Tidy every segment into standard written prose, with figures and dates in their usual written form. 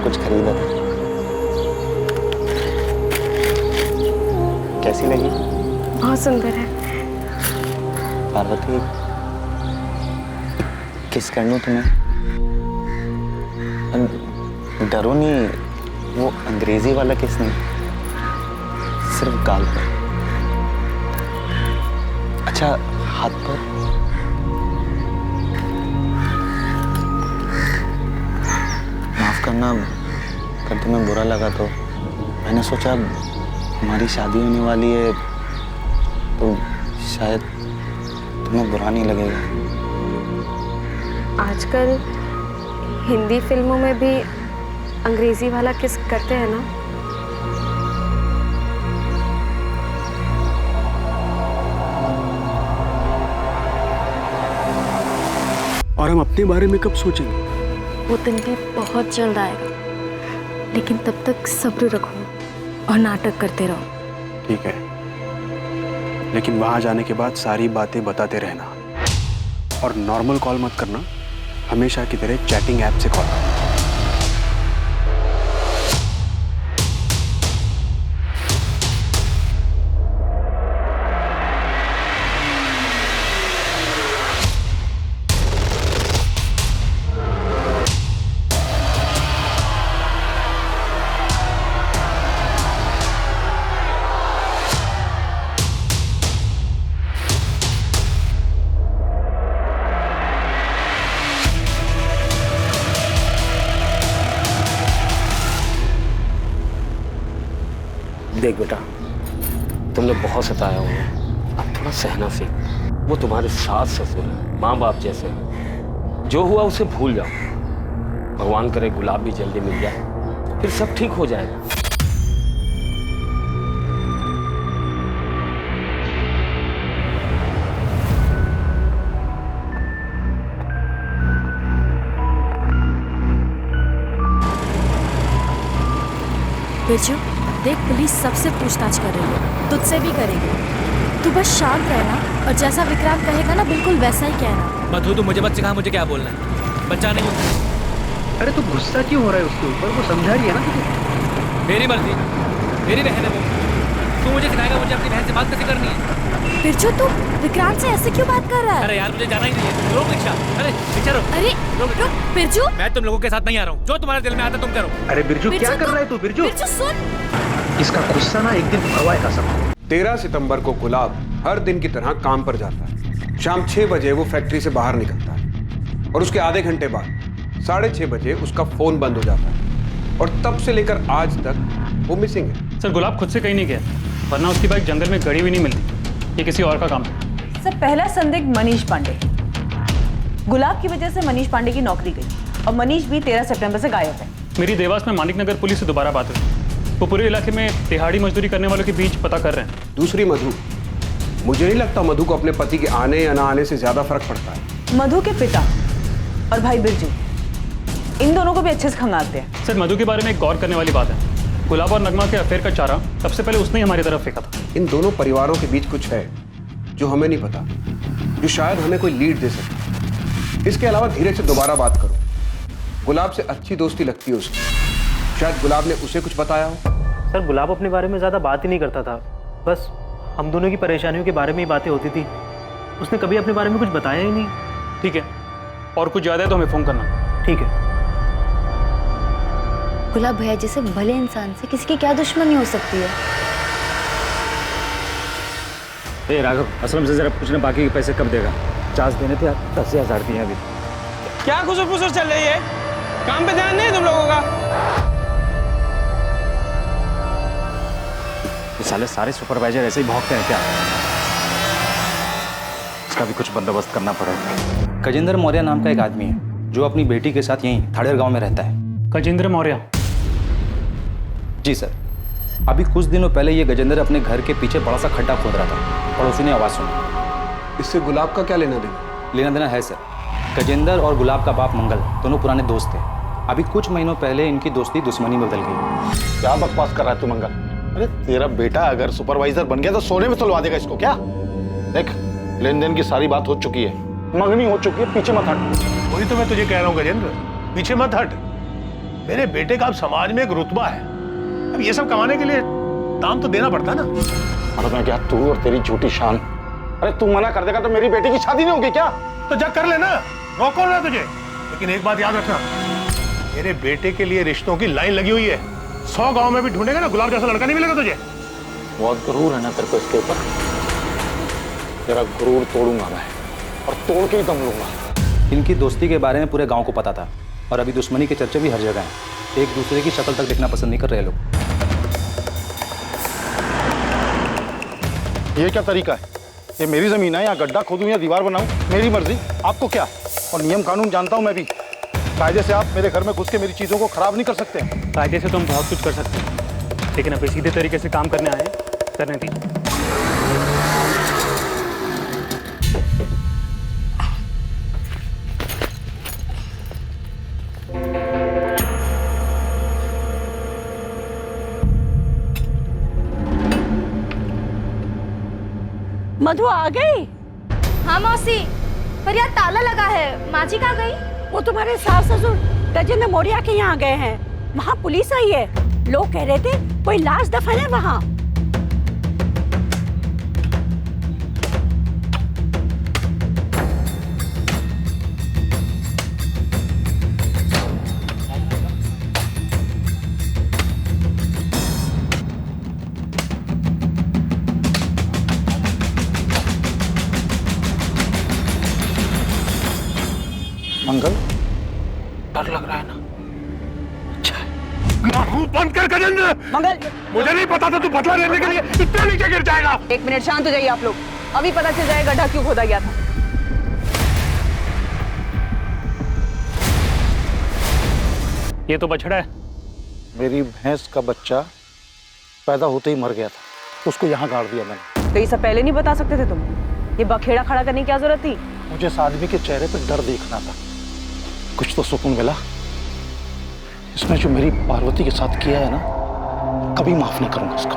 कुछ खरीदा था। कैसी लगी? बहुत सुंदर है। पार्वती, किस कर लूं तुम्हें? डरो नहीं, वो अंग्रेजी वाला किस नहीं, सिर्फ गाल पर। अच्छा, हाथ पर। माफ करना, अगर तुम्हें बुरा लगा तो मैंने सोचा हमारी शादी होने वाली है तो शायद तुम्हें बुरा नहीं लगेगा। आजकल हिंदी फिल्मों में भी अंग्रेजी वाला किस करते हैं ना। और हम अपने बारे में कब सोचेंगे? वो दिन भी बहुत जल्द आएगा, लेकिन तब तक सब्र रखो और नाटक करते रहो। ठीक है, लेकिन वहां जाने के बाद सारी बातें बताते रहना और नॉर्मल कॉल मत करना, हमेशा की तरह चैटिंग ऐप से कॉल करना। देख बेटा, तुमने बहुत सताया उन्हें, अब थोड़ा सहना सीख। वो तुम्हारे सास ससुर है, माँ बाप जैसे। जो हुआ उसे भूल जाओ। भगवान करे गुलाब भी जल्दी मिल जाए, फिर सब ठीक हो जाएगा। बिरजू, देख पुलिस सबसे पूछताछ कर रही है, तुझसे भी करेगी। तू बस शांत रहना और जैसा विक्रांत कहेगा ना बिल्कुल वैसा ही कहना। मधु, तू मुझे मत सिखा मुझे क्या बोलना है। बच्चा नहीं हूँ। अरे तू गुस्सा क्यों हो रहा है उसके ऊपर? वो समझा रही है ना तुझे। मेरी मर्जी, मेरी बहन है वो। तू मुझे सिखाएगा मुझे अपनी बहन से बात कैसे करनी है। बिरजू, तू विक्रांत से ऐसे क्यों बात कर रहा है? अरे यार, मुझे जाना ही नहीं है। रोक रिक्शा। अरे रिक्शा रोक। अरे रुक बिरजू। मैं तुम लोगों के साथ नहीं आ रहा हूँ। जो तुम्हारे दिल में आता तुम करो। अरे बिरजू, क्या कर रहा है तू? बिरजू सुन, इसका गुस्सा ना एक दिन हवाए का सब। 13 सितंबर को गुलाब हर दिन की तरह काम पर जाता है। शाम 6 बजे वो फैक्ट्री से बाहर निकलता है और उसके आधे घंटे बाद 6:30 बजे उसका फोन बंद हो जाता है और तब से लेकर आज तक वो मिसिंग है। सर, गुलाब खुद से कहीं नहीं गया, वरना उसकी बाइक जंगल में गड़ी हुई नहीं मिलती। ये किसी और का काम है। सर, पहला संदिग्ध मनीष पांडे। गुलाब की वजह से मनीष पांडे की नौकरी गई और मनीष भी 13 सितंबर से गायब है। मेरी देवास में मानिक नगर पुलिस से दोबारा बात हुई। वो पूरे इलाके में दिहाड़ी मजदूरी करने वालों के बीच पता कर रहे हैं। दूसरी मधु, मुझे नहीं लगता मधु को अपने पति के आने या ना आने से ज्यादा फर्क पड़ता है। मधु के पिता और भाई बिरजू, इन दोनों को भी अच्छे से खंगालते हैं। सर, मधु के बारे में एक गौर करने वाली बात है। गुलाब और नगमा के अफेयर का चारा सबसे पहले उसने ही हमारी तरफ फेंका था। इन दोनों परिवारों के बीच कुछ है जो हमें नहीं पता, जो शायद हमें कोई लीड दे सके। इसके अलावा धीरे से दोबारा बात करो। गुलाब से अच्छी दोस्ती लगती है उसकी, शायद गुलाब ने उसे कुछ बताया हो। सर, गुलाब अपने बारे में ज्यादा बात ही नहीं करता था, बस हम दोनों की परेशानियों के बारे में ही बातें होती थी। उसने कभी अपने बारे में कुछ बताया ही नहीं। ठीक है, और कुछ ज्यादा है तो हमें फोन करना। ठीक है। गुलाब भैया जैसे भले इंसान से किसी की क्या दुश्मनी हो सकती है? ए राघव, असलम से जरा पूछना बाकी के पैसे कब देगा। 50 देने थे, 10,000 दिए अभी। क्या खुसर फुसर चल रही है? काम पे ध्यान नहीं तुम लोगों का। ये साले सारे सुपरवाइजर ऐसे ही भौंकते हैं क्या? इसका भी कुछ बंदोबस्त करना पड़ेगा। गजेंद्र मौर्य नाम का एक आदमी है जो अपनी बेटी के साथ यहीं थाड़ेर गांव में रहता है। गजेंद्र मौर्य? जी सर। अभी कुछ दिनों पहले ये गजेंद्र अपने घर के पीछे बड़ा सा खड्डा खोद रहा था, पड़ोसी ने आवाज सुनी। इससे गुलाब का क्या लेना देना? लेना देना है सर। गजेंद्र और गुलाब का बाप मंगल दोनों पुराने दोस्त थे। अभी कुछ महीनों पहले इनकी दोस्ती दुश्मनी में बदल गई। क्या बकवास कर रहा है तू मंगल? अरे तेरा बेटा अगर सुपरवाइजर बन गया तो सोने में तुलवा देगा इसको क्या? देख, लेन देन की सारी बात हो चुकी है, मंगनी हो चुकी है, पीछे मत हट। वही तो मैं तुझे कह रहा हूँ गजेंद्र, पीछे मत हट। मेरे बेटे का अब समाज में एक रुतबा है। अब ये सब कमाने के लिए दाम तो देना पड़ता ना। और मैं क्या, तू और तेरी झूठी शान। अरे तू मना कर देगा तो मेरी बेटी की शादी नहीं होगी क्या? तो जा कर लेना, रोको ना तुझे। लेकिन एक बात याद रखना, मेरे बेटे के लिए रिश्तों की लाइन लगी हुई है। 100 गांव में भी ढूंढेगा ना, गुलाब जैसा लड़का नहीं मिलेगा तुझे। बहुत गुरूर है ना तेरे को इसके ऊपर। तेरा गुरूर तोड़ूंगा मैं, और तोड़ के ही दम लूंगा। इनकी दोस्ती के बारे में पूरे गांव को पता था, और अभी दुश्मनी के चर्चे भी हर जगह हैं। एक दूसरे की शक्ल तक देखना पसंद नहीं कर रहे लोग। ये क्या तरीका है? ये मेरी जमीन है, यहाँ गड्ढा खोदूं या दीवार बनाऊं, मेरी मर्जी। आपको क्या? और नियम कानून जानता हूं मैं भी। कायदे से आप मेरे घर में घुस के मेरी चीजों को खराब नहीं कर सकते। कायदे से तो हम बहुत कुछ कर सकते हैं, लेकिन अभी सीधे तरीके से काम करने आए हैं, करने दीजिए। मधु आ गई? हाँ मौसी, पर यार ताला लगा है। माँ जी कहाँ गई? वो तुम्हारे सास ससुर गजेंद्र मौर्य के यहाँ गए हैं। वहाँ पुलिस आई है। लोग कह रहे थे कोई लाश दफन है वहाँ। मंगल, डर लग रहा है ना? अच्छा है। मुंह बंद कर गजेंद्र। मंगल, मुझे नहीं पता था तू बदला लेने के लिए इतना नीचे गिर जाएगा। 1 मिनट शांत हो जाइए आप लोग। अभी पता चल जाएगा गड्ढा क्यों खोदा गया था। ये तो बछड़ा है। मेरी भैंस का बच्चा पैदा होते ही मर गया था, उसको यहाँ गाड़ दिया मैंने। तो ये सब पहले नहीं बता सकते थे तुम? ये बखेड़ा खड़ा करने की क्या जरूरत थी? मुझे इस आदमी के चेहरे पर डर देखना था, कुछ तो सुकून मिला। इसने जो मेरी पार्वती के साथ किया है ना, कभी माफ नहीं करूंगा इसको।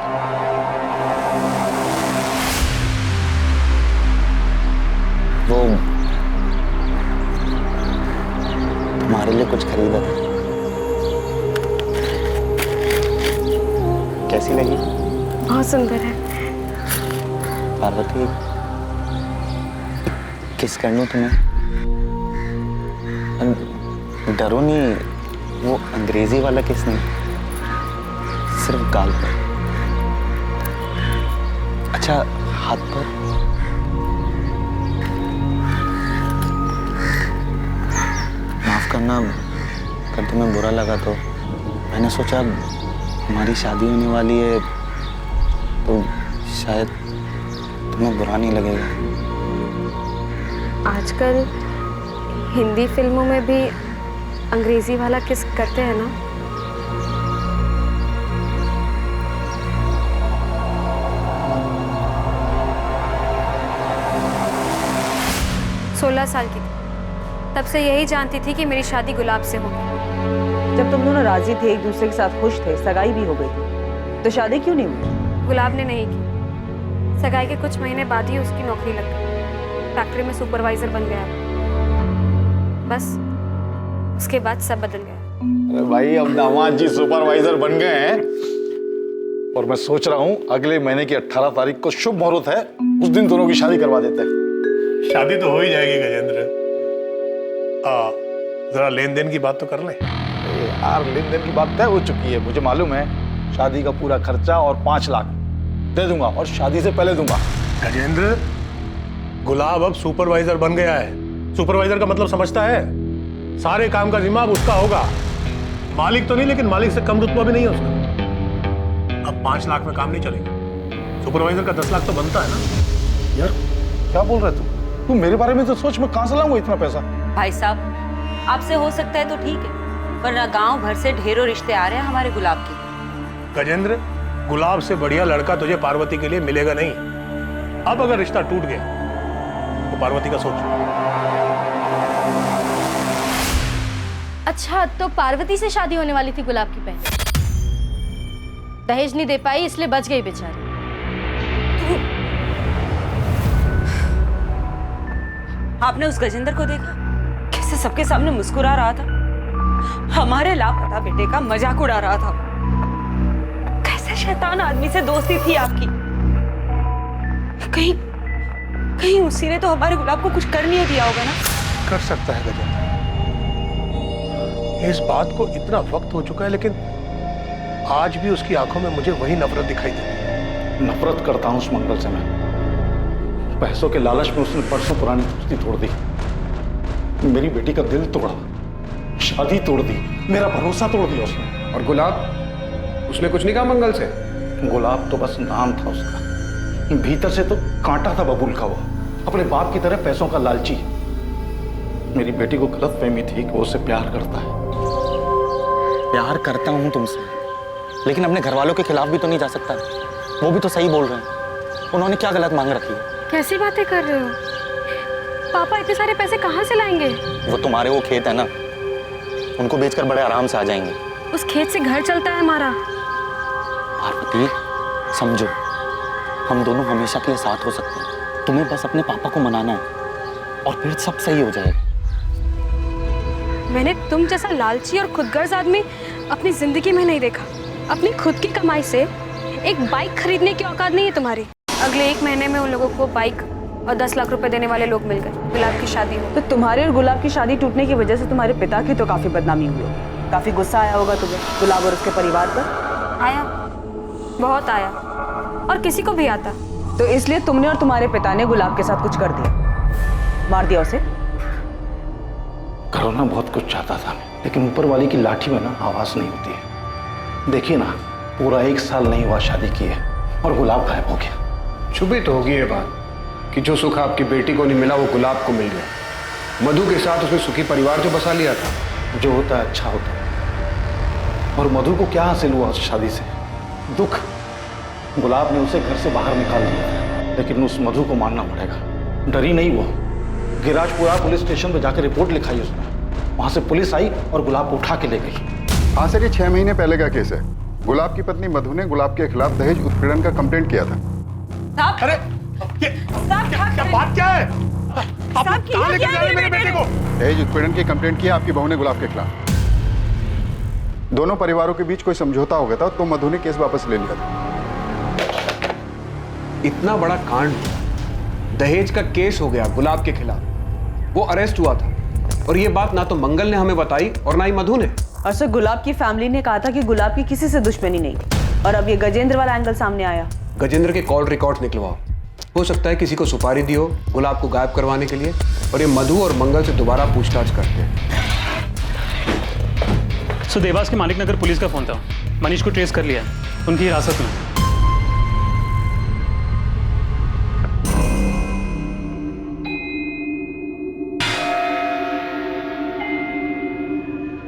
वो तुम्हारे लिए कुछ खरीदा था, कैसी लगी? बहुत सुंदर है। पार्वती, किस कर लूं तुम्हें? डरो नहीं, वो अंग्रेजी वाला किस नहीं, सिर्फ गाल पर। अच्छा, हाथ पर। माफ करना, अगर तुम्हें बुरा लगा तो मैंने सोचा हमारी शादी होने वाली है तो शायद तुम्हें बुरा नहीं लगेगा। आजकल हिंदी फिल्मों में भी अंग्रेजी वाला किस करते हैं ना? सोलह साल की थी, तब से यही जानती थी कि मेरी शादी गुलाब से होगी। जब तुम दोनों राजी थे, एक दूसरे के साथ खुश थे, सगाई भी हो गई थी, तो शादी क्यों नहीं हुई? गुलाब ने नहीं की। सगाई के कुछ महीने बाद ही उसकी नौकरी लग गई। फैक्ट्री में सुपरवाइजर बन गया। बस उसके बाद सब बदल गया। अरे भाई, अब दामाद जी सुपरवाइजर बन गए हैं, और मैं सोच रहा हूँ अगले महीने की 18 तारीख को शुभ मुहूर्त है, उस दिन दोनों की शादी करवा देते हैं। शादी तो हो ही जाएगी गजेंद्र। जरा लेन देन की बात तो कर ले। यार, लेन देन की बात तय हो चुकी है, मुझे मालूम है। शादी का पूरा खर्चा और 5 लाख दे दूंगा, और शादी से पहले दूंगा। गजेंद्र, गुलाब अब सुपरवाइजर बन गया है। सुपरवाइजर का मतलब समझता है? सारे काम का जिम्मा अब उसका होगा। मालिक तो नहीं, लेकिन मालिक से कम रुतबा भी नहीं है उसका। अब 5 लाख में काम नहीं चलेगा। सुपरवाइजर का 10 लाख तो बनता है ना। यार, क्या बोल रहे तू मेरे बारे में तो सोच, मैं कहां से लाऊंगा इतना पैसा? भाई साहब, आपसे हो सकता है तो ठीक है, वरना गांव भर से ढेरों रिश्ते आ रहे हैं हमारे गुलाब के। गजेंद्र, गुलाब से बढ़िया लड़का तुझे पार्वती के लिए मिलेगा नहीं। अब अगर रिश्ता टूट गया तो पार्वती का सोच। अच्छा, तो पार्वती से शादी होने वाली थी गुलाब की पहले। दहेज नहीं दे पाई इसलिए बच गई बेचारी। आपने उस गजेंद्र को देखा? कैसे सबके सामने मुस्कुरा रहा था। हमारे लापता बेटे का मजाक उड़ा रहा था। कैसे शैतान आदमी से दोस्ती थी आपकी। कहीं कहीं उसी ने तो हमारे गुलाब को कुछ कर नहीं दिया होगा ना। कर सकता है गजेंद्र, इस बात को इतना वक्त हो चुका है, लेकिन आज भी उसकी आंखों में मुझे वही नफरत दिखाई देती है। नफरत करता हूं उस मंगल से मैं। पैसों के लालच में उसने परसों पुरानी दोस्ती तोड़ दी, मेरी बेटी का दिल तोड़ा, शादी तोड़ दी, मेरा भरोसा तोड़ दिया उसने। और गुलाब, उसने कुछ नहीं कहा मंगल से? गुलाब तो बस नाम था उसका, भीतर से तो कांटा था बबूल का। वो अपने बाप की तरह पैसों का लालची। मेरी बेटी को गलतफहमी थी कि वो उससे प्यार करता है। प्यार करता हूँ तुमसे, लेकिन अपने घर वालों के खिलाफ भी तो नहीं जा सकता। वो भी तो सही बोल रहे हैं। उन्होंने क्या गलत मांग रखी है? कैसी बातें कर रहे हो? पापा इतने सारे पैसे कहाँ से लाएंगे? वो तुम्हारे वो खेत है ना, उनको बेचकर बड़े आराम से आ जाएंगे। उस खेत से घर चलता है हमारा। पार्वती, समझो, हम दोनों हमेशा के लिए साथ हो सकते हैं। तुम्हें बस अपने पापा को मनाना है और फिर सब सही हो जाएगा। मैंने तुम जैसा लालची और खुदगर्ज आदमी अपनी जिंदगी में नहीं देखा। अपनी खुद की कमाई से एक बाइक खरीदने की औकात नहीं है तुम्हारी। अगले 1 महीने में उन लोगों को बाइक और 10 लाख रुपए देने वाले लोग मिल गए। गुलाब की शादी हो। तो तुम्हारे और गुलाब की शादी टूटने की वजह से तुम्हारे पिता की तो काफी बदनामी हुई होगी। काफी गुस्सा आया होगा तुम्हें गुलाब और उसके परिवार पर। आया, बहुत आया, और किसी को भी आता। तो इसलिए तुमने और तुम्हारे पिता ने गुलाब के साथ कुछ कर दिया, मार दिया उसे। करना बहुत कुछ चाहता था, लेकिन ऊपर वाली की लाठी में ना आवाज नहीं होती है। देखिए ना, पूरा 1 साल नहीं हुआ शादी किए और गुलाब गायब हो गया। छुपी तो होगी ये बात कि जो सुख आपकी बेटी को नहीं मिला वो गुलाब को मिल गया। मधु के साथ उसने सुखी परिवार जो बसा लिया था। जो होता है अच्छा होता है। और मधु को क्या हासिल हुआ उस शादी से? दुख। गुलाब ने उसे घर से बाहर निकाल दिया, लेकिन उस मधु को मानना पड़ेगा। डरी नहीं वो, गिराजपुरा पुलिस स्टेशन पे जाकर रिपोर्ट लिखाई उसने। वहां से पुलिस आई और गुलाब को उठा के ले गई। हाँ सर, ये 6 महीने पहले का केस है। गुलाब की पत्नी मधु ने गुलाब के खिलाफ दहेज उत्पीड़न का कंप्लेंट किया था। अरे क्या बात क्या है? आप कहाँ लेकर जा रहे हैं मेरे बेटे को? दहेज उत्पीड़न की कंप्लेंट की आपकी बहू ने गुलाब के खिलाफ। दोनों परिवारों के बीच कोई समझौता हो गया था तो मधु ने केस वापस ले लिया था। इतना बड़ा कांड, दहेज का केस हो गया गुलाब के खिलाफ, वो अरेस्ट हुआ था, और ये बात ना तो मंगल ने हमें बताई और ना ही मधु ने। और सर, गुलाब की फैमिली ने कहा था कि गुलाब की किसी से दुश्मनी नहीं थी, और अब ये गजेंद्र वाला एंगल सामने आया। गजेंद्र के कॉल रिकॉर्ड्स निकलवाओ। हो सकता है किसी को सुपारी दी हो गुलाब को गायब करवाने के लिए, और ये मधु और मंगल से दोबारा पूछताछ करते हैं। सो देवास के मालिक नगर पुलिस का फोन था। मनीष को ट्रेस कर लिया, उनकी हिरासत में।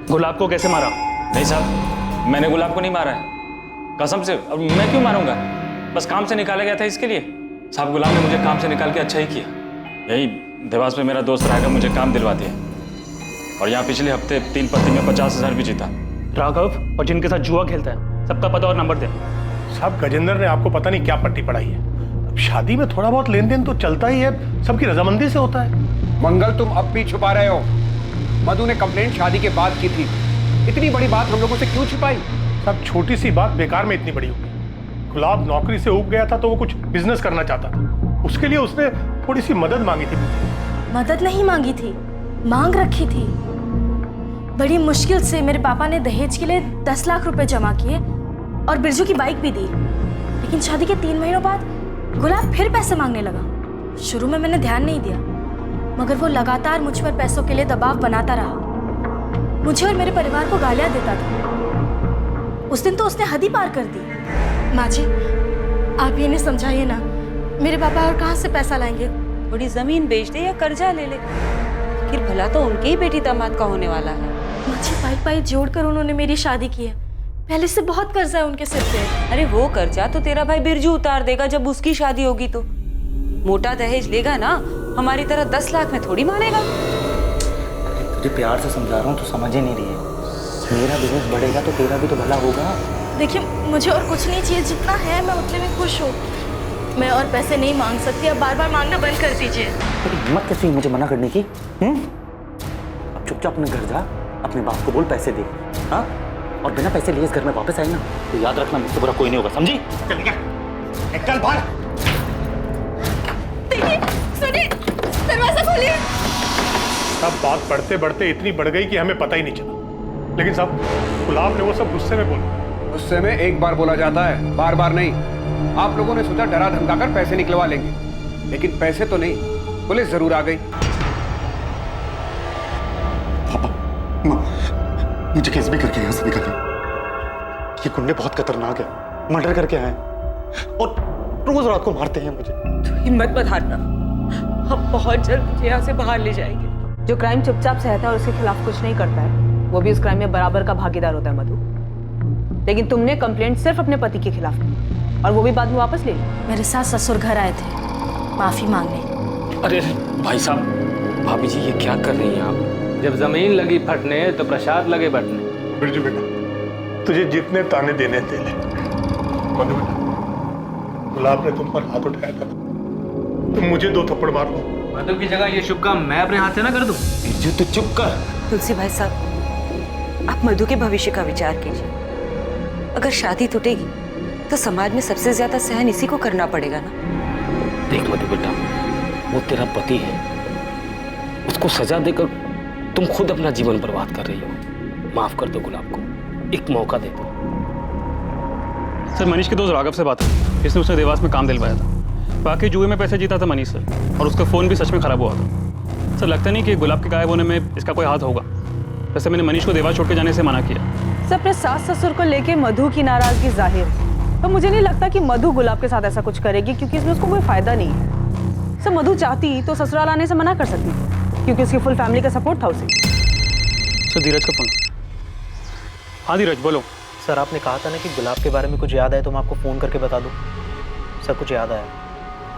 गुलाब को कैसे मारा? नहीं साहब, मैंने गुलाब को नहीं मारा है, कसम से। अब मैं क्यों मारूंगा? बस काम से निकाला गया था इसके लिए। साहब, गुलाब ने मुझे काम से निकाल के अच्छा ही किया। यही देवास में मेरा दोस्त राघव मुझे काम दिलवा दिया, और यहाँ पिछले हफ्ते 3 पत्ती में 50,000 भी जीता। राघव और जिनके साथ जुआ खेलता है, सबका पता और नंबर दे। साहब, गजेंद्र ने आपको पता नहीं क्या पट्टी पढ़ाई है। अब शादी में थोड़ा बहुत लेन देन तो चलता ही है, सबकी रजामंदी से होता है। मंगल, तुम अब भी छुपा रहे हो। मधु ने कंप्लेंट शादी के बाद की थी। इतनी बड़ी बात हम लोगों से क्यों छिपाई? सब छोटी सी बात बेकार में इतनी बड़ी हो गई। गुलाब नौकरी से उब गया था तो वो कुछ बिजनेस करना चाहता था, उसके लिए उसने थोड़ी सी मदद मांगी थी। मदद नहीं मांगी थी, मांग रखी थी। बड़ी मुश्किल से मेरे पापा ने दहेज के लिए 10 लाख रुपए जमा किए और बिरजू की बाइक भी दी। लेकिन शादी के 3 महीनों बाद गुलाब फिर पैसे मांगने लगा। शुरू में मैंने ध्यान नहीं दिया, मगर वो लगातार मुझ पर पैसों के लिए दबाव बनाता रहा। मुझे और मेरे परिवार को गालियां देता था। उस दिन तो उसने हद ही पार कर दी। माँ जी, आप ये नहीं समझाइए ना, मेरे पापा और कहाँ से पैसा लाएंगे? थोड़ी जमीन बेच दे या कर्जा ले ले, फिर भला तो उनके ही बेटी दामाद का होने वाला है। माँ जी, पाई जोड़कर उन्होंने मेरी शादी की है। पहले से बहुत कर्जा है उनके सिर पे। अरे वो कर्जा तो तेरा भाई बिरजू उतार देगा जब उसकी शादी होगी तो। मोटा दहेज लेगा ना, हमारी तरह 10 लाख में थोड़ी मानेगा। तुझे प्यार से समझा रहा हूँ, तो समझ ही नहीं रही है। मेरा बिजनेस बढ़ेगा तो तेरा भी तो भला होगा। देखिए, मुझे और कुछ नहीं चाहिए, जितना है मैं उतने में खुश हूँ। मैं और पैसे नहीं मांग सकती, अब बार बार मांगना बंद कर दीजिए। तेरी हिम्मत कैसी हुई मुझे मना करने की? अब चुपचाप अपने घर जा अपने बाप को बोल पैसे दे, हाँ? और बिना पैसे लिए इस घर में वापस आई ना तो याद रखना मुझसे बुरा कोई नहीं होगा, समझी? चल क्या चल बाहर। देखिए, सुनिए, दरवाजा खोलिए। सब बात बढ़ते बढ़ते इतनी बढ़ गई कि हमें पता ही नहीं चला। लेकिन साहब गुलाब ने वो सब गुस्से में बोला। गुस्से में एक बार बोला जाता है, बार बार नहीं। आप लोगों ने सोचा डरा धमकाकर पैसे निकलवा लेंगे, लेकिन पैसे तो नहीं, पुलिस जरूर आ गई। मुझे केस भी करके यहाँ से निकाले। ये गुंडे बहुत खतरनाक है, मर्डर करके आए और रोज रात को मारते हैं मुझे। तो हिम्मत मत हारना, हम बहुत जल्द तुझे यहाँ से बाहर ले जाएंगे। जो क्राइम चुपचाप सहता है और उसके खिलाफ कुछ नहीं करता है, वो भी उस क्राइम में बराबर का भागीदार होता है मधु। लेकिन तुमने कंप्लेंट सिर्फ अपने पति के खिलाफ की और वो भी बाद में वापस ले ली। मेरे सास ससुर घर आए थे माफी मांगने। अरे भाई साहब, भाभी जी ये क्या कर रही हैं आप? जब जमीन लगी फटने तो प्रसाद लगे बटने। बिरजू बेटा, तुझे जितने ताने देने दे ले। मधु बेटा, गुलाब ने तुम पर हाथ उठाया था, तुम मुझे 2 थप्पड़ मार लो। मधु की जगह ये शुभ काम मैं अपने हाथ से ना कर दूं। बिरजू तू चुप कर। तुलसी भाई साहब, आप मधु के भविष्य का विचार कीजिए। अगर शादी टूटेगी तो समाज में सबसे ज्यादा सहन इसी को करना पड़ेगा ना। देख मधु बेटा, वो तेरा पति है, उसको सजा देकर तुम खुद अपना जीवन बर्बाद कर रही हो। माफ कर दो गुलाब को, एक मौका दे दो। सर मनीष के दोस्त राघव से बात हुई, इसने उसे देवास में काम दिलवाया था। बाकी जुए में पैसे जीता था मनीष सर, और उसका फ़ोन भी सच में ख़राब हुआ था। सर लगता नहीं कि गुलाब के गायब होने में इसका कोई हाथ होगा। वैसे मैंने मनीष को देवास छोड़ के जाने से मना किया। सर अपने सास ससुर को लेके मधु की नाराजगी जाहिर है, तो मुझे नहीं लगता कि मधु गुलाब के साथ ऐसा कुछ करेगी, क्योंकि इसमें उसको कोई फायदा नहीं है। सर मधु चाहती तो ससुराल आने से मना कर सकती थी, क्योंकि उसकी फुल फैमिली का सपोर्ट था उसे। सर धीरज का फ़ोन। हाँ धीरज बोलो। सर आपने कहा था ना कि गुलाब के बारे में कुछ याद आए तो मैं आपको फ़ोन करके बता दूं। सर कुछ याद आया,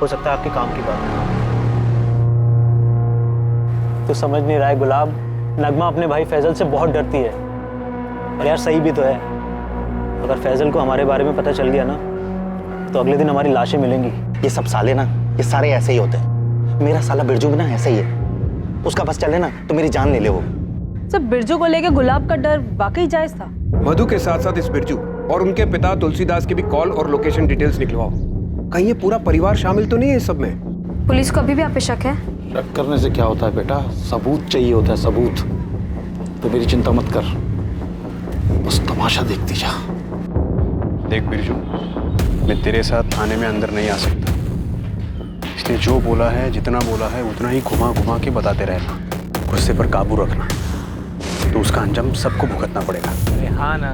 हो सकता है आपके काम की बात है। तो समझ नहीं रहा है गुलाब, नगमा अपने भाई फैजल से बहुत डरती है। और यार सही भी तो है, अगर फैजल को हमारे बारे में पता चल गया ना तो अगले दिन हमारी लाशें मिलेंगी। ये सब साले ना, ये सारे ऐसे ही होते हैं। मेरा साला बिरजू भी ना ऐसा ही है, उसका बस चले ना तो मेरी जान ले ले वो। सर बिरजू को लेके गुलाब का डर वाकई जायज था। मधु के साथ साथ इस बिरजू और उनके पिता तुलसीदास की भी कॉल और लोकेशन डिटेल्स निकलवाओ। कहीं ये पूरा परिवार शामिल तो नहीं है इस सब में? पुलिस को अभी भी आप पे शक है? शक करने से क्या होता है बेटा, सबूत चाहिए होता है, सबूत। तो मेरी चिंता मत कर, बस तमाशा देखती जा। देख बिरजू, मैं तेरे साथ थाने में अंदर नहीं आ सकता, इसलिए जो बोला है, जितना बोला है उतना ही घुमा घुमा के बताते रहना। गुस्से पर काबू रखना, तो उसका अंजाम सबको भुगतना पड़ेगा। अरे हाँ ना,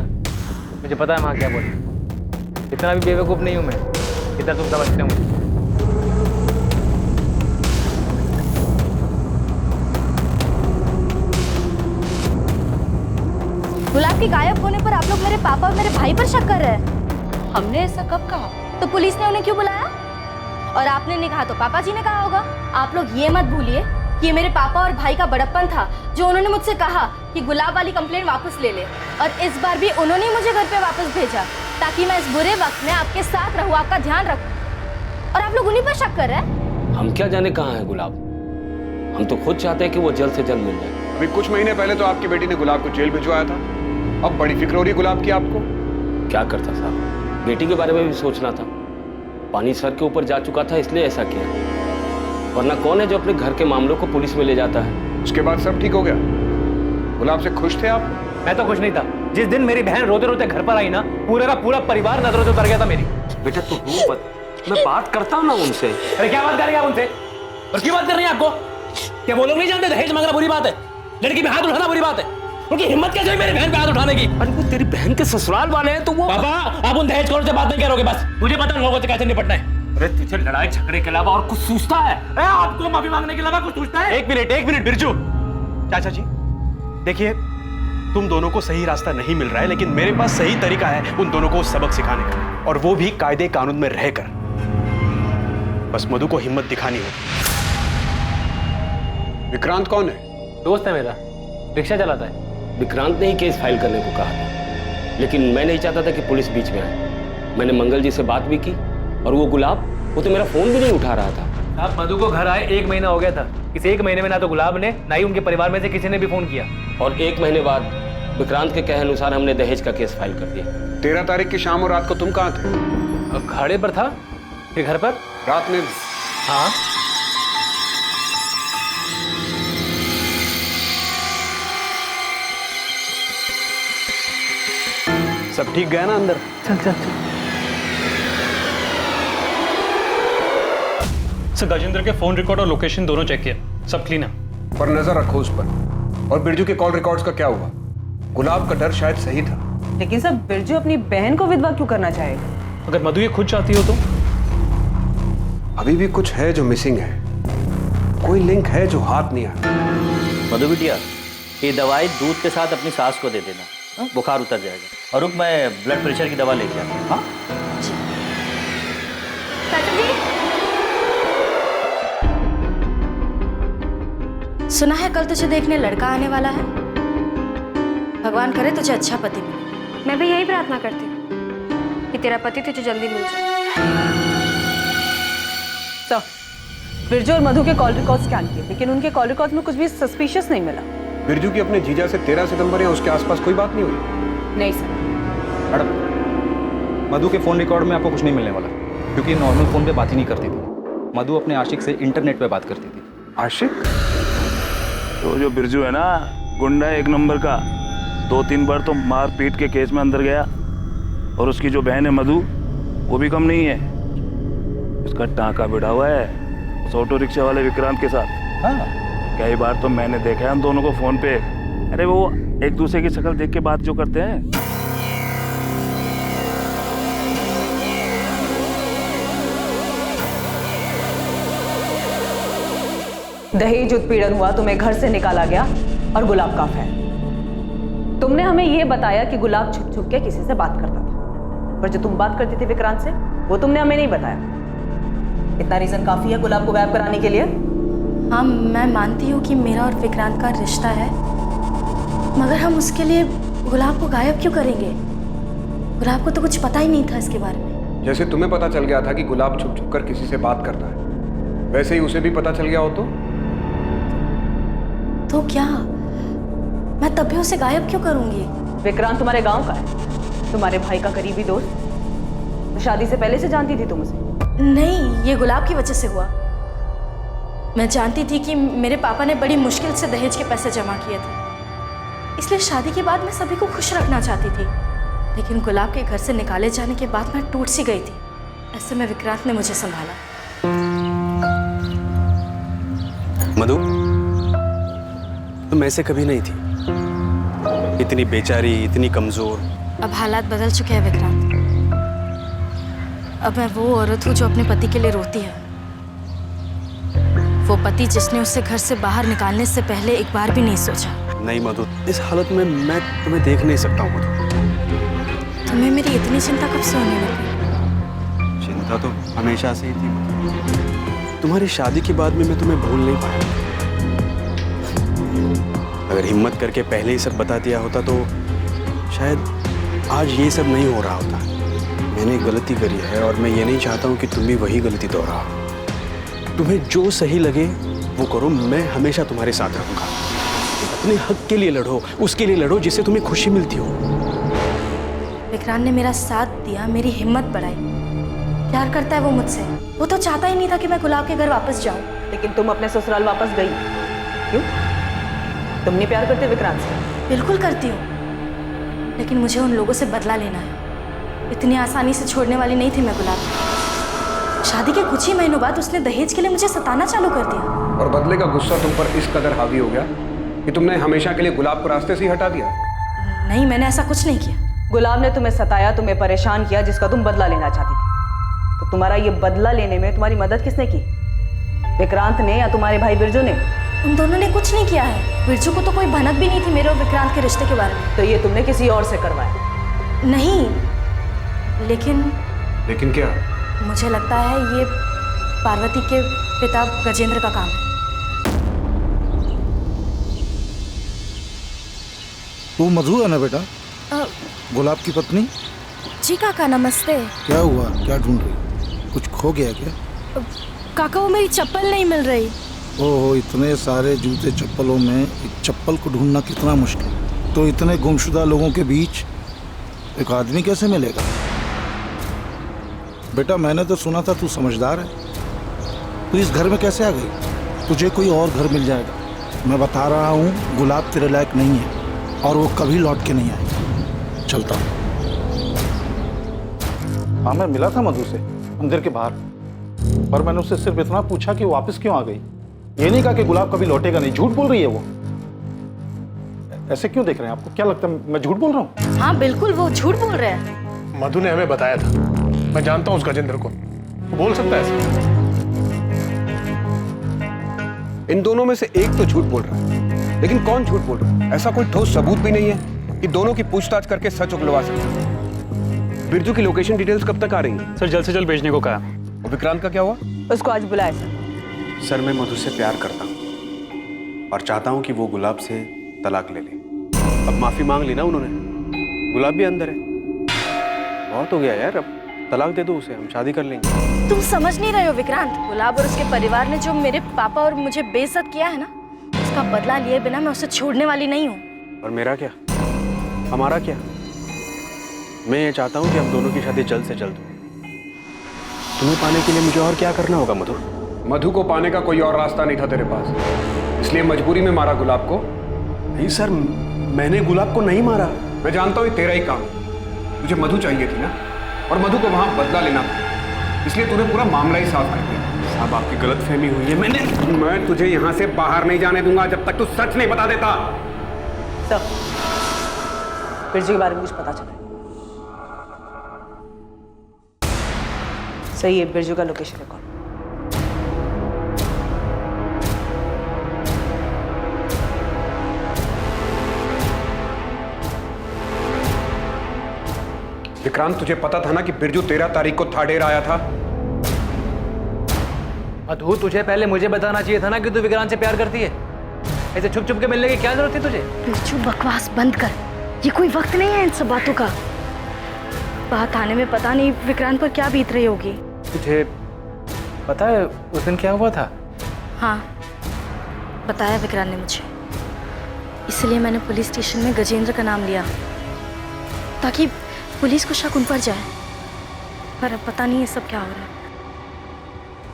मुझे पता है माँ क्या बोली। इतना भी बेवकूफ़ नहीं हूँ मैं, इतना तुम समझते हो मुझे। गुलाब के गायब होने पर आप लोग मेरे पापा और मेरे भाई पर शक कर रहे हैं। हमने ऐसा कब कहा? तो पुलिस ने उन्हें क्यों बुलाया? और आपने नहीं कहा तो पापा जी ने कहा होगा। आप लोग ये मत भूलिए कि ये मेरे पापा और भाई का बड़प्पन था, जो उन्होंने मुझसे कहा कि गुलाब वाली कंप्लेंट वापस ले ले। और इस बार भी उन्होंने मुझे घर पे वापस भेजा, ताकि मैं इस बुरे वक्त में आपके साथ रहूं, आपका ध्यान रखूं। और आप लोग उन्हीं पर शक कर रहे हैं। हम क्या जाने कहाँ है गुलाब, हम तो खुद चाहते हैं कि वो जल्द से जल्द मिल जाए। अभी कुछ महीने पहले तो आपकी बेटी ने गुलाब को जेल भिजवाया था, अब बड़ी फिक्र हो रही गुलाब की आपको। क्या करता साहब, बेटी के बारे में भी सोचना था। पानी सर के ऊपर जा चुका था, इसलिए ऐसा किया। वरना कौन है जो अपने घर के मामलों को पुलिस में ले जाता है? उसके बाद सब ठीक हो गया। गुलाब से खुश थे आप? मैं तो खुश नहीं था। जिस दिन मेरी बहन रोते रोते घर पर आई ना, पूरे का पूरा परिवार नजरों से उतर गया था मेरी। बेटा तू रो मत, मैं बात करता हूँ ना उनसे। अरे क्या बात कर रही है आप उनसे? और क्यों बात कर रही है आपको? क्या वो लोग नहीं जानते दहेज मांगना बुरी बात है, लड़की पे हाथ उठाना बुरी बात है? उनकी हिम्मत कैसे हुई मेरी बहन पे हाथ उठाने की? अरे वो तेरी बहन के ससुराल वाले हैं तो वो। पापा आप उन दहेज खोर से बात नहीं करोगे, बस मुझे पता है लोगों से कैसे निपटना है। अरे तुझे लड़ाई झगड़े के अलावा और कुछ सूझता है? आपको माफी मांगने के अलावा कुछ सूझता है? एक मिनट बिरजू चाचा जी, देखिए तुम दोनों को सही रास्ता नहीं मिल रहा है, लेकिन मेरे पास सही तरीका है उन दोनों को सबक सिखाने का, और वो भी कायदे कानून में रहकर। बस मधु को हिम्मत दिखानी हो। विक्रांत कौन है? दोस्त है मेरा, रिक्शा चलाता है। विक्रांत ने ही केस फाइल करने को कहा था, लेकिन मैं नहीं चाहता था कि पुलिस बीच में आए। मैंने मंगल जी से बात भी की, और वो गुलाब, वो तो मेरा फोन भी नहीं उठा रहा था। आप मधु को घर आए 1 महीना हो गया था। इस 1 महीने में ना तो गुलाब ने ना ही उनके परिवार में से किसी ने भी फोन किया। और 1 महीने बाद विक्रांत के कहे अनुसार हमने दहेज का केस फाइल कर दिया। 13 तारीख की शाम और रात को तुम कहाँ थे? अखाड़े पर था, फिर घर पर। रात में? हाँ। सब ठीक गया ना अंदर? चल चल चल। सर गजेंद्र के फोन रिकॉर्ड और लोकेशन दोनों चेक किया, सब क्लीन है। पर नजर रखो उस पर। और बिरजू के कॉल रिकॉर्ड्स का क्या हुआ? गुलाब का डर शायद सही था। लेकिन सर बिरजू अपनी बहन को विधवा क्यों करना चाहेगा? अगर मधु ये खुद चाहती हो तो? अभी भी कुछ है जो मिसिंग है, कोई लिंक है जो हाथ नहीं आ रहा। मधु बिटिया, ये दवाई दूध के साथ अपनी सास को दे देना, बुखार उतर जाएगा। और रुक, मैं ब्लड प्रेशर की दवा लेके आता हूँ। हाँ सुना है कल तुझे देखने लड़का आने वाला है। भगवान करे तुझे अच्छा पति मिले। मैं भी यही प्रार्थना करती हूँ कि तेरा पति तुझे जल्दी मिल जाए। सर बिरजू और मधु के कॉल रिकॉर्ड स्कैन किए, लेकिन उनके कॉल रिकॉर्ड में कुछ भी सस्पिशियस नहीं मिला। बिरजू की अपने जीजा से 13 सितंबर या उसके आसपास कोई बात नहीं हुई? नहीं सर। मैडम, मधु के फोन रिकॉर्ड में आपको कुछ नहीं मिलने वाला, क्योंकि नॉर्मल फोन पे बात ही नहीं करती थी। मधु अपने आशिक से इंटरनेट पे बात करती थी। आशिक? तो जो बिरजू है ना, गुंडा 1 नंबर का, 2-3 बार तो मार पीट के केस में अंदर गया। और उसकी जो बहन है मधु, वो भी कम नहीं है। उसका टांका बिड़ा हुआ है उस ऑटो रिक्शा वाले विक्रांत के साथ। हाँ। कई बार तो मैंने देखा है हम दोनों को फोन पे। अरे वो एक दूसरे की शक्ल देख के बात जो करते हैं। दहेज उत्पीड़न हुआ, तुम्हें घर से निकाला गया और गुलाब का अफेयर। तुमने हमें यह बताया कि गुलाब छुप छुप के किसी से बात करता था, पर जो तुम बात करती थी विक्रांत से, वो तुमने हमें नहीं बताया। इतना रीजन काफी है गुलाब को गायब कराने के लिए? हाँ, मैं मानती हूँ कि मेरा और विक्रांत का रिश्ता है, मगर हम उसके लिए गुलाब को गायब क्यों करेंगे? गुलाब को तो कुछ पता ही नहीं था इसके बारे में। जैसे तुम्हें पता चल गया था कि गुलाब छुप छुप कर किसी से बात करता है, वैसे ही उसे भी पता चल गया हो तो क्या मैं तब भी उसे गायब क्यों करूंगी? विक्रांत तुम्हारे गांव का है, तुम्हारे भाई का करीबी दोस्त। तो शादी से पहले से जानती थी तुम उसे? नहीं, ये गुलाब की वजह से हुआ। मैं जानती थी कि मेरे पापा ने बड़ी मुश्किल से दहेज के पैसे जमा किए थे, इसलिए शादी के बाद मैं सभी को खुश रखना चाहती थी। लेकिन गुलाब के घर से निकाले जाने के बाद मैं टूट सी गई थी। ऐसे में विक्रांत ने मुझे संभाला। मधु, तुम ऐसे कभी नहीं थी, इतनी बेचारी, इतनी कमजोर। अब हालात बदल चुके हैं विक्रांत। अब मैं वो औरत हूँ जो अपने पति के लिए रोती है, वो पति जिसने उसे घर से बाहर निकालने से पहले एक बार भी नहीं सोचा। नहीं मधु, इस हालत में मैं तुम्हें देख नहीं सकता हूँ मधु। तुम्हें मेरी इतनी चिंता कब से होने लगी? चिंता तो हमेशा से ही थी मधु। तुम्हारी शादी के बाद में मैं तुम्हें भूल नहीं पाया। अगर हिम्मत करके पहले ही सब बता दिया होता तो शायद आज ये सब नहीं हो रहा होता। मैंने गलती करी है और मैं ये नहीं चाहता हूँ कि तुम भी वही गलती दोहराओ। तुम्हें जो सही लगे वो करो, मैं हमेशा तुम्हारे साथ रहूँगा। अपने हक के लिए लड़ो, उसके लिए लड़ो जिससे तुम्हें खुशी मिलती हो। विक्रांत ने मेरा साथ दिया, मेरी हिम्मत बढ़ाई। प्यार करता है वो मुझसे। वो तो चाहता ही नहीं था कि मैं गुलाब के घर वापस जाऊं। लेकिन तुम अपने ससुराल वापस गई क्यों? तुम नहीं प्यार करते विक्रांत से? बिल्कुल करती हूँ, लेकिन मुझे उन लोगों से बदला लेना है। इतनी आसानी से छोड़ने वाली नहीं थी मैं गुलाब। शादी के कुछ ही महीनों बाद उसने दहेज के लिए मुझे सताना चालू कर दिया। और बदले का गुस्सा तुम पर इस कदर हावी हो गया कि तुमने हमेशा के लिए गुलाब को रास्ते से ही हटा दिया। नहीं, मैंने ऐसा कुछ नहीं किया। गुलाब ने तुम्हें सताया, तुम्हें परेशान किया, जिसका तुम बदला लेना चाहती थी। तो तुम्हारा ये बदला लेने में तुम्हारी मदद किसने की? विक्रांत ने या तुम्हारे भाई बिरजू ने? उन दोनों ने कुछ नहीं किया है। बिरजू को तो कोई भनक भी नहीं थी मेरे और विक्रांत के रिश्ते के बारे में। तो ये तुमने किसी और से करवाया? नहीं, लेकिन क्या? मुझे लगता है ये पार्वती के पिता गजेंद्र का काम है। तू मधु है ना बेटा? गुलाब की पत्नी? जी काका, नमस्ते। क्या हुआ, क्या ढूंढ रही? कुछ खो गया क्या? काका वो मेरी चप्पल नहीं मिल रही। ओहो, इतने सारे जूते चप्पलों में एक चप्पल को ढूंढना कितना मुश्किल। तो इतने गुमशुदा लोगों के बीच एक आदमी कैसे मिलेगा? बेटा मैंने तो सुना था तू समझदार है। तू इस घर में कैसे आ गई? तुझे कोई और घर मिल जाएगा। मैं बता रहा हूँ गुलाब तेरे लायक नहीं है और वो कभी लौट के नहीं आएगी। चलता हूँ। हाँ, मैं मिला था मधु से मंदिर के बाहर, पर मैंने उससे सिर्फ इतना पूछा कि वो वापस क्यों आ गई। ये नहीं कहा कि गुलाब कभी लौटेगा नहीं। झूठ बोल रही है वो। ऐसे क्यों देख रहे हैं? आपको क्या लगता है मैं झूठ बोल रहा हूँ? हाँ बिल्कुल, वो झूठ बोल रहे हैं। मधु ने हमें बताया था। मैं जानता हूँ उस गजेंद्र को, वो बोल सकता है ऐसे। इन दोनों में से एक तो झूठ बोल रहा है, लेकिन कौन झूठ बोल रहा है? ऐसा कोई ठोस सबूत भी नहीं है कि दोनों की पूछताछ करके सच उगलवा सके। बिरजू की लोकेशन डिटेल्स कब तक आ रही हैं? सर जल्द से जल्द भेजने को कहा। और विक्रांत का क्या हुआ? उसको आज बुलाया सर। सर मैं मधु से प्यार करता हूँ और चाहता हूँ कि वो गुलाब से तलाक ले ले। अब माफी मांग ली ना उन्होंने, गुलाब भी अंदर है। बहुत हो गया यार, अब तलाक दे दो उसे, हम शादी कर लेंगे। तुम समझ नहीं रहे हो विक्रांत। गुलाब और उसके परिवार ने जो मेरे पापा और मुझे बेइज्जत किया है ना, उसका बदला लिए बिना मैं उसे छोड़ने वाली नहीं हूँ। और मेरा क्या, हमारा क्या? मैं ये चाहता हूँ कि हम दोनों की शादी जल्द से जल्द हो। तुम्हें पाने के लिए मुझे और क्या करना होगा मधु? मधु को पाने का कोई और रास्ता नहीं था तेरे पास, इसलिए मजबूरी में मारा गुलाब को। नहीं सर, मैंने गुलाब को नहीं मारा। मैं जानता हूँ ये तेरा ही काम। मुझे मधु चाहिए थी ना, और मधु को वहां बदला लेना था, इसलिए तूने पूरा मामला ही साफ कर दिया। साहब आपकी गलतफहमी हुई है। मैं तुझे यहाँ से बाहर नहीं जाने दूंगा जब तक तू सच नहीं बता देता। सर बिरजू के बारे में कुछ पता चला? सही है, बिरजू का लोकेशन रिकॉर्ड। विक्रांत तुझे पता था ना कि बिरजू 13 तारीख को थाडेर आया था? मधु तुझे पहले मुझे बताना चाहिए था ना कि तू विक्रांत से प्यार करती है। ऐसे छुप छुप के मिलने की क्या जरूरत थी तुझे? बिरजू बकवास बंद कर, ये कोई वक्त नहीं है इन सब बातों का। बात आने में पता नहीं विक्रांत पर क्या बीत रही होगी। तुझे पता है उस दिन क्या हुआ था? हाँ बताया विक्रांत ने मुझे, इसलिए मैंने पुलिस स्टेशन में गजेंद्र का नाम लिया ताकि पुलिस को शक उन पर जाए। पर अब पता नहीं ये सब क्या हो रहा है।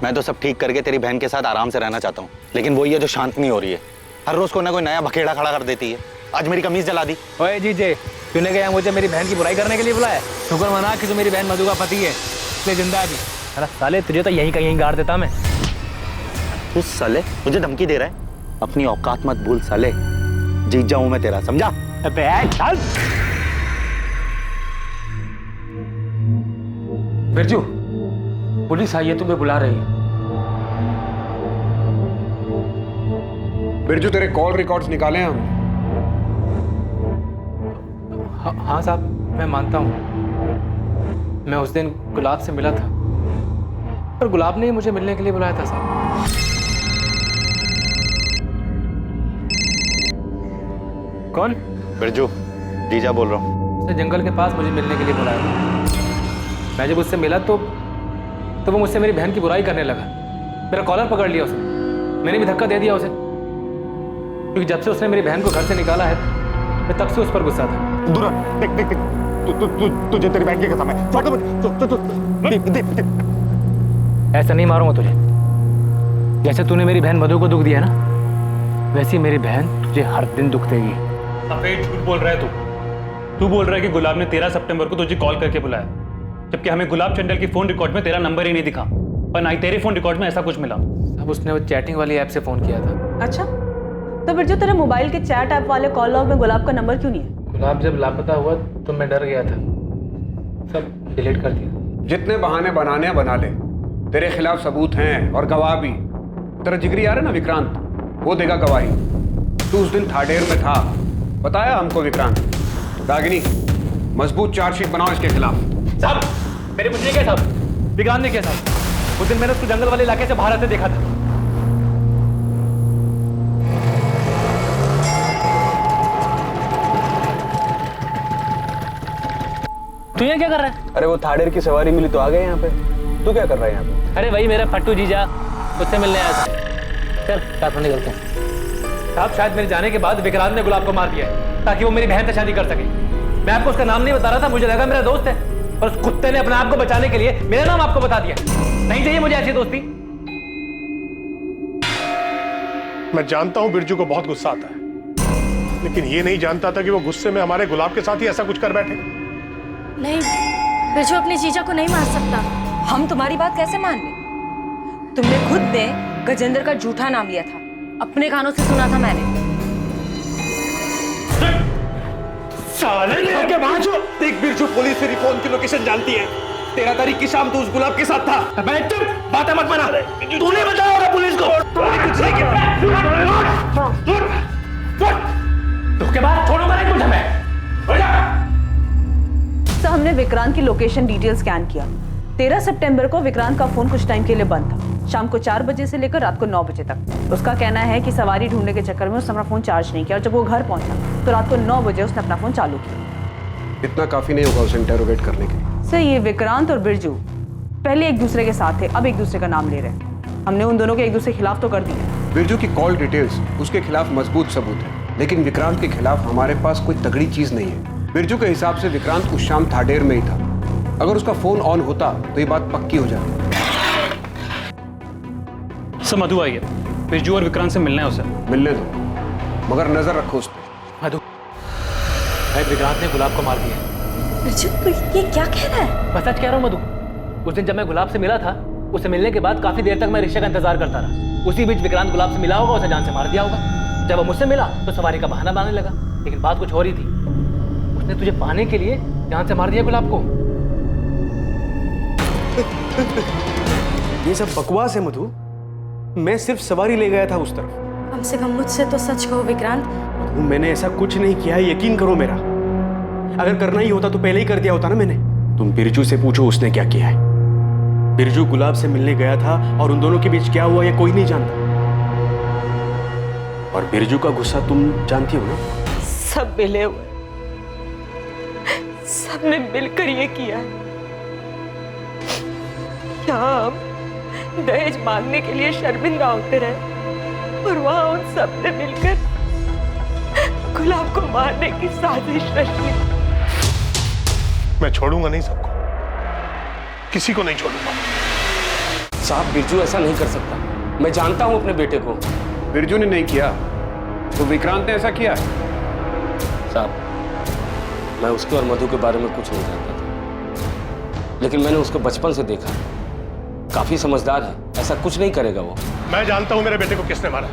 मैं तो सब ठीक करके तेरी बहन के साथ आराम से रहना चाहता हूँ, लेकिन वही है जो शांत नहीं हो रही है। हर रोज कोई ना कोई नया बखेड़ा खड़ा कर देती है। आज मेरी कमीज जला दी। ओए जीजे, तूने क्या मुझे मेरी बहन की बुराई करने के लिए बुलाया? शुक्र मना कि तू मेरी बहन मधु का पति है, इसलिए जिंदा है। अरे साले तुझे तो यहीं कहीं गाड़ देता मैं। तू साले मुझे धमकी दे रहा है? अपनी औकात मत भूल साले, जीत जाऊं मैं तेरा, समझा? अबे चल। बिरजू पुलिस आई है, तुम्हें बुला रही है। बिरजू तेरे कॉल रिकॉर्ड्स निकाले हम। हाँ साहब मैं मानता हूँ, मैं उस दिन गुलाब से मिला था, पर गुलाब ने ही मुझे मिलने के लिए बुलाया था साहब। कौन? बिरजू, जीजा बोल रहा हूँ। उसने जंगल के पास मुझे मिलने के लिए बुलाया था। मैं जब उससे मिला तो वो मुझसे मेरी बहन की बुराई करने लगा। मेरा कॉलर पकड़ लिया उसने, मैंने भी धक्का दे दिया उसे, क्योंकि जब से उसने मेरी बहन को घर से निकाला है मैं तब से उस पर गुस्सा था। दूर देख देख देख, तुझे तेरी बहन की कसम है। ऐसा नहीं मारूंगा तुझे। जैसे तूने मेरी बहन मधु को दुख दिया ना, वैसे ही मेरी बहन तुझे हर दिन दुख देगी। सफेद झूठ बोल रहा है तू बोल रहा है कि गुलाब ने 13 सितंबर को तुझे कॉल करके बुलाया, जबकि हमें गुलाब चंडल की फोन रिकॉर्ड में तेरा नंबर ही नहीं दिखा और ना ही तेरे फोन रिकॉर्ड में ऐसा कुछ मिला। अब उसने वो चैटिंग वाली ऐप से फोन किया था। अच्छा, तो बिरजू तेरे मोबाइल के चैट ऐप वाले कॉल लॉग में गुलाब का नंबर क्यों नहीं है? गुलाब जब लापता हुआ तो मैं डर गया था, सब डिलीट कर दिया। जितने बहाने बनाने बना ले, तेरे खिलाफ सबूत हैं और गवाह भी। तेरा जिगरी आ रहा है ना विक्रांत, वो देगा गवाही। तू उस दिन थाडेर में था, बताया हमको विक्रांत। रागिनी, मजबूत चार्जशीट बनाओ इसके खिलाफ। साहब मेरे कुछ नहीं किया साहब, विक्रांत ने किया साहब। उस दिन मैंने उसको जंगल वाले इलाके से बाहर आते देखा था। तू क्या कर रहा है? अरे वो थाडेर की सवारी मिली तो आ गए यहाँ पे। तू क्या कर रहा है यहाँ पे? अरे वही मेरा फट्टू जीजा उससे मिलने आया था। चल साथ में निकलते हैं। साहब शायद मेरे जाने के बाद विक्रांत ने गुलाब को मार दिया है ताकि वो मेरी बहन से शादी कर सके। मैं आपको उसका नाम नहीं बता रहा था, मुझे लगा मेरा दोस्त है, और उस कुत्ते ने अपने आप को बचाने के लिए मेरा नाम आपको बता दिया। नहीं चाहिए मुझे ऐसी दोस्ती। मैं जानता हूं बिरजू को बहुत गुस्सा आता है, लेकिन ये नहीं जानता था कि वो गुस्से में हमारे गुलाब के साथ ही ऐसा कुछ कर बैठे। नहीं, बिरजू अपने जीजा को नहीं मार सकता। हम तुम्हारी बात कैसे मान लें? तुमने खुद ने गजेंद्र का झूठा नाम लिया था, अपने कानों से सुना था मैंने। साले के बाजू देख, बिरजू पुलिस तेरी फोन की लोकेशन जानती है। 13 तारीख की शाम तू उस गुलाब के साथ था। मैं चुप, बातें मत बना। तूने बताया होगा पुलिस को। तूने कुछ नहीं किया। धोखेबाज, छोड़ो मत कुछ हमें। सर, हमने विक्रांत की लोकेशन डिटेल स्कैन किया। 13 सितंबर को विक्रांत का फोन कुछ टाइम के लिए बंद था, शाम को 4 बजे से लेकर रात को 9 बजे तक। उसका कहना है कि सवारी ढूंढने के चक्कर में उसने अपना फोन चार्ज नहीं किया, और जब वो घर पहुंचा तो रात को 9 बजे उसने अपना फोन चालू किया। इतना काफी नहीं होगा उसे इंटेरोगेट करने के लिए। सर, ये विक्रांत और बिरजू पहले एक दूसरे के साथ थे, अब एक दूसरे का नाम ले रहे हैं। हमने उन दोनों के एक दूसरे के खिलाफ तो कर दिया। बिरजू की कॉल डिटेल्स उसके खिलाफ मजबूत सबूत है, लेकिन विक्रांत के खिलाफ हमारे पास कोई तगड़ी चीज नहीं है। बिरजू के हिसाब से विक्रांत उस शाम थाडेर में ही था। अगर उसका फोन ऑन होता तो ये बात पक्की हो जाती। सर मधु आई है, बिरजू और विक्रांत से मिलना है उसे। मिलने दो, मगर नजर रखो उस पर। मधु, विक्रांत ने गुलाब को मार दिया। बिरजू, तो ये क्या कह रहा है? मैं सच कह रहा हूँ मधु। उस दिन जब मैं गुलाब से मिला था, उससे मिलने के बाद काफी देर तक मैं रिक्शा का इंतजार करता रहा। उसी बीच विक्रांत गुलाब से मिला होगा, उसे जान से मार दिया होगा। जब वो मुझसे मिला तो सवारी का बहाना बनाने लगा, लेकिन बात कुछ और ही थी। उसने तुझे पाने के लिए जान से मार दिया गुलाब को। ये सब बकवास है मधु। मैं सिर्फ सवारी ले गया था उस तरफ। कम से कम मुझसे तो सच कहो विक्रांत। मैंने ऐसा कुछ नहीं किया है, यकीन करो मेरा। अगर करना ही होता तो पहले ही कर दिया होता ना मैंने। तुम बिरजू से पूछो उसने क्या किया है। बिरजू गुलाब से मिलने गया था, और उन दोनों के बीच क्या हुआ ये कोई नहीं जानता। और बिरजू का गुस्सा तुम जानती हो ना। सब मिले हुए, सबने मिलकर ये किया है। यहाँ हम दहेज मांगने के लिए शर्मिंदा होते रहे, और वहां उन सब ने मिलकर गुलाब को मारने की साजिश रची। मैं छोड़ूंगा नहीं सबको, किसी को नहीं छोड़ूंगा। साहब, बिरजू ऐसा नहीं कर सकता। मैं जानता हूं अपने बेटे को। बिरजू ने नहीं किया तो विक्रांत ने ऐसा किया। साहब, मैं उसके और मधु के बारे में कुछ नहीं जानता था, लेकिन मैंने उसको बचपन से देखा। काफी समझदार है, ऐसा कुछ नहीं करेगा वो। मैं जानता हूं मेरे बेटे को किसने मारा।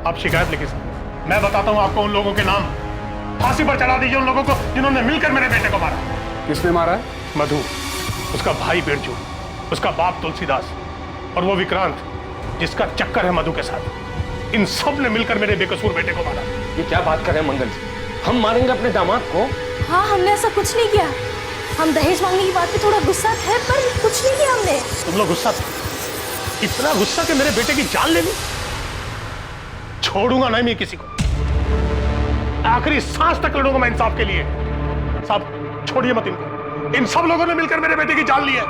आप शिकायत लिखिए सर, मैं बताता हूं आपको उन लोगों के नाम। फांसी पर चढ़ा दीजिए उन लोगों को जिन्होंने मिलकर मेरे बेटे को मारा। किसने मारा है? मधु, उसका भाई बिरजू, उसका बाप तुलसीदास, और वो विक्रांत जिसका चक्कर है मधु के साथ। इन सब ने मिलकर मेरे बेकसूर बेटे को मारा। ये क्या बात कर रहे हैं मंगल जी? हम मारेंगे अपने दामाद को? हाँ, हमने ऐसा कुछ नहीं किया। हम दहेज मांगने की बात पे थोड़ा गुस्सा थे, पर कुछ नहीं किया हमने। तुम लोग गुस्सा थे? इतना गुस्सा कि मेरे बेटे की जान ले ली? छोड़ूंगा नहीं मैं किसी को, आखिरी सांस तक लड़ूंगा मैं इंसाफ के लिए। साहब छोड़िए मत इनको, इन सब लोगों ने मिलकर मेरे बेटे की जान ली है।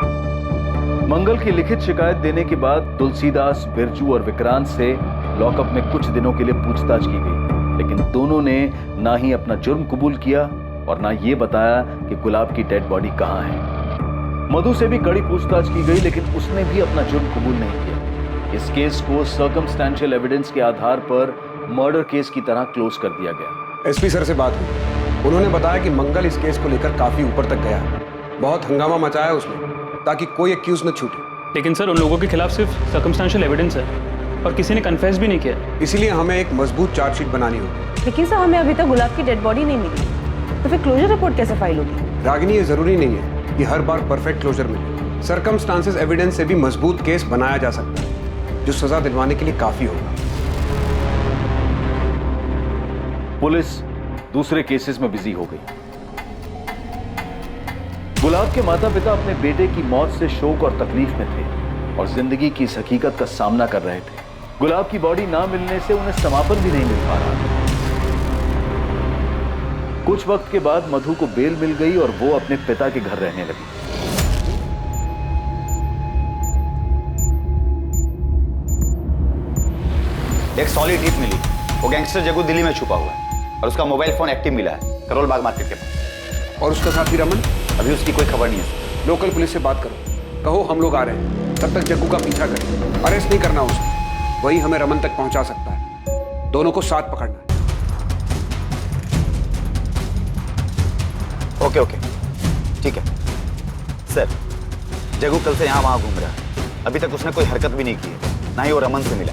मंगल की लिखित शिकायत देने के बाद तुलसीदास, बिरजू और विक्रांत से लॉकअप में कुछ दिनों के लिए पूछताछ की गई, लेकिन दोनों ने ना ही अपना जुर्म कबूल किया और ना ये बताया कि गुलाब की डेड बॉडी कहाँ है। मधु से भी कड़ी पूछताछ की गई, लेकिन उसने भी अपना जुर्म कबूल नहीं किया। इस केस को सर्कमस्टेंशियल एविडेंस के आधार पर मर्डर केस की तरह क्लोज कर दिया गया। एसपी सर से बात हुई, उन्होंने बताया कि मंगल इस केस को लेकर काफी ऊपर तक गया। बहुत हंगामा मचाया उसने ताकि कोई एक्यूज न छूटे। लेकिन सर, उन लोगों के खिलाफ सिर्फ सर्कमस्टेंशियल एविडेंस है और किसी ने कन्फेस भी नहीं किया। इसीलिए हमें एक मजबूत चार्जशीट बनानी होगी। लेकिन सर, हमें अभी तक गुलाब की डेड बॉडी नहीं मिली, तो फिर क्लोजर रिपोर्ट कैसे फाइल होगी? रागिनी, ये जरूरी नहीं है कि हर बार परफेक्ट क्लोजर मिले। सर्कमस्टांसेस एविडेंस से भी मजबूत केस बनाया जा सकता है, जो सजा दिलवाने के लिए काफी होगा। पुलिस दूसरे केसेस में बिजी हो गई। गुलाब के माता पिता अपने बेटे की मौत से शोक और तकलीफ में थे और जिंदगी की इस हकीकत का सामना कर रहे थे। गुलाब की बॉडी ना मिलने से उन्हें समापन भी नहीं मिल पा रहा था। कुछ वक्त के बाद मधु को बेल मिल गई और वो अपने पिता के घर रहने लगी। एक सॉलिड हिट मिली। वो गैंगस्टर जग्गू दिल्ली में छुपा हुआ है और उसका मोबाइल फोन एक्टिव मिला है करोल बाग मार्केट के पास। और उसका साथी रमन? अभी उसकी कोई खबर नहीं है। लोकल पुलिस से बात करो, कहो हम लोग आ रहे हैं, तब तक जग्गू का पीछा करें। अरेस्ट नहीं करना उसे, वही हमें रमन तक पहुंचा सकता है। दोनों को साथ पकड़ना है। ओके ओके ठीक है सर। जग्गू कल से यहाँ वहाँ घूम रहा है, अभी तक उसने कोई हरकत भी नहीं की है, ना ही वो रमन से मिला।